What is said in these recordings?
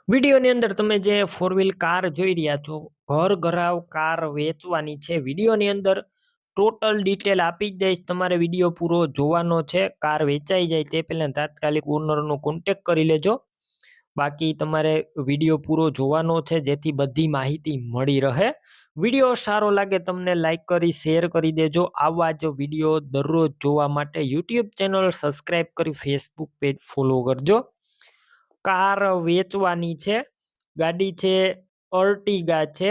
વિડીયોની અંદર તમે જે ફોર વ્હીલ કાર જોઈ રહ્યા છો, ઘર ઘરાવ કાર વેચવાની છે. વિડીયોની અંદર ટોટલ ડિટેલ આપી જ દઈશ. તમારે વિડીયો પૂરો જોવાનો છે. કાર વેચાઈ જાય તે પહેલા તાત્કાલિક ઓનરનો કોન્ટેક કરી લેજો. બાકી તમારે વિડીયો પૂરો જોવાનો છે, જેથી બધી માહિતી મળી રહે. વિડીયો સારો લાગે તમને લાઈક કરી શેર કરી દેજો. આવા જ વિડીયો દરરોજ જોવા માટે યુટ્યુબ ચેનલ સબસ્ક્રાઈબ કરી ફેસબુક પેજ ફોલો કરજો. કાર વેચવાની છે. ગાડી છે અર્ટિગા છે,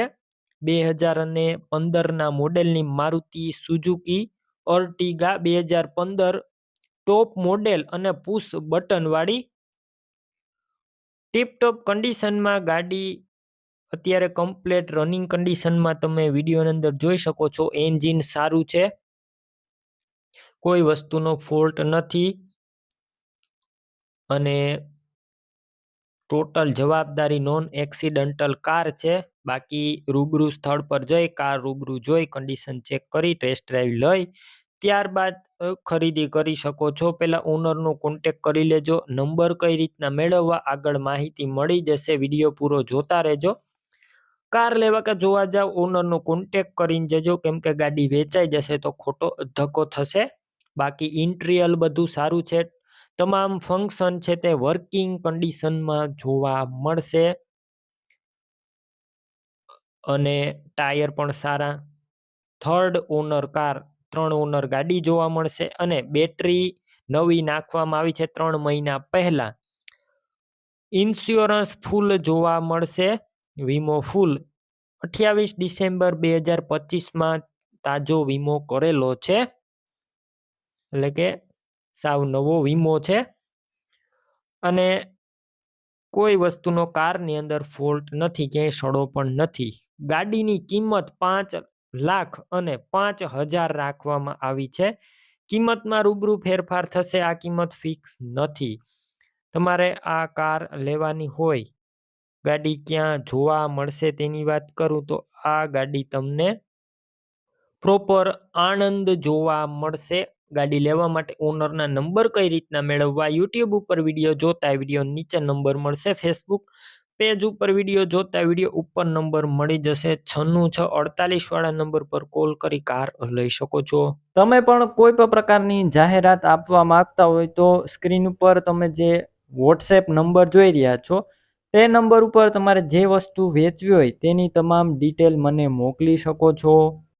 2015ના મોડેલની મારુતિ સુઝુકી અર્ટિગા 2015 ટોપ મોડેલ અને પુશ બટન વાળી ટીપટોપ કન્ડિશનમાં ગાડી અત્યારે કમ્પ્લેટ રનિંગ કન્ડિશનમાં તમે વિડીયોની અંદર જોઈ શકો છો. એન્જિન સારું છે, કોઈ વસ્તુનો ફોલ્ટ નથી અને ટોટલ જવાબદારી નોન એક્સિડન્ટલ કાર છે. બાકી રૂબરૂ સ્થળ પર જઈ કાર રૂબરૂ જોઈ કન્ડિશન ચેક કરી ટેસ્ટ ડ્રાઈવ લઈ ત્યારબાદ ખરીદી કરી શકો છો. પહેલા ઓનરનો કોન્ટેક કરી લેજો. નંબર કઈ રીતના મેળવવા આગળ માહિતી મળી જશે. વિડીયો પૂરો જોતા રહેજો. કાર લેવા કે જોવા જાવ ઓનરનો કોન્ટેક કરીને જજો, કેમ કે ગાડી વેચાઈ જશે તો ખોટો ધક્કો થશે. બાકી ઇન્ટિરિયર બધું સારું છે. તમામ ફંક્શન છે તે વર્કિંગ કન્ડિશનમાં જોવા મળશે અને ટાયર પણ સારા. થર્ડ ઓનર કાર, 3 ઓનર ગાડી જોવા મળશે અને બેટરી નવી નાખવામાં આવી છે 3 મહિના પહેલા. ઇન્સ્યોરન્સ ફૂલ જોવા મળશે, વીમો ફૂલ. 28 ડિસેમ્બર 2025માં તાજો વીમો કરેલો છે, એટલે કે સાવ નવો વીમો છે અને કોઈ વસ્તુનો કારની અંદર ફોલ્ટ નથી, ક્યાંય સડો પણ નથી. ગાડીની કિંમત 5,05,000 રાખવામાં આવી છે. કિંમતમાં રૂબરૂ ફેરફાર થશે, આ કિંમત ફિક્સ નથી. તમારે આ કાર લેવાની હોય, ગાડી ક્યાં જોવા મળશે તેની વાત કરું તો આ ગાડી તમને પ્રોપર આણંદ જોવા મળશે. ગાડી લેવા માટે ઓનરના નંબર કઈ રીતના મેળવવા, યુટ્યુબ ઉપર વિડીયો જોતા વિડીયો નીચે નંબર મળશે. ફેસબુક પેજ ઉપર વિડીયો જોતા વિડીયો ઉપર નંબર મળી જશે. 9648 વાળા નંબર પર કોલ કરી કાર લઈ શકો છો. તમે પણ કોઈ પણ પ્રકારની જાહેરાત આપવા માંગતા હોય તો સ્ક્રીન ઉપર તમે જે વોટ્સએપ નંબર જોઈ રહ્યા છો તે નંબર ઉપર તમારે જે વસ્તુ વેચવી હોય તેની તમામ ડિટેલ મને મોકલી શકો છો.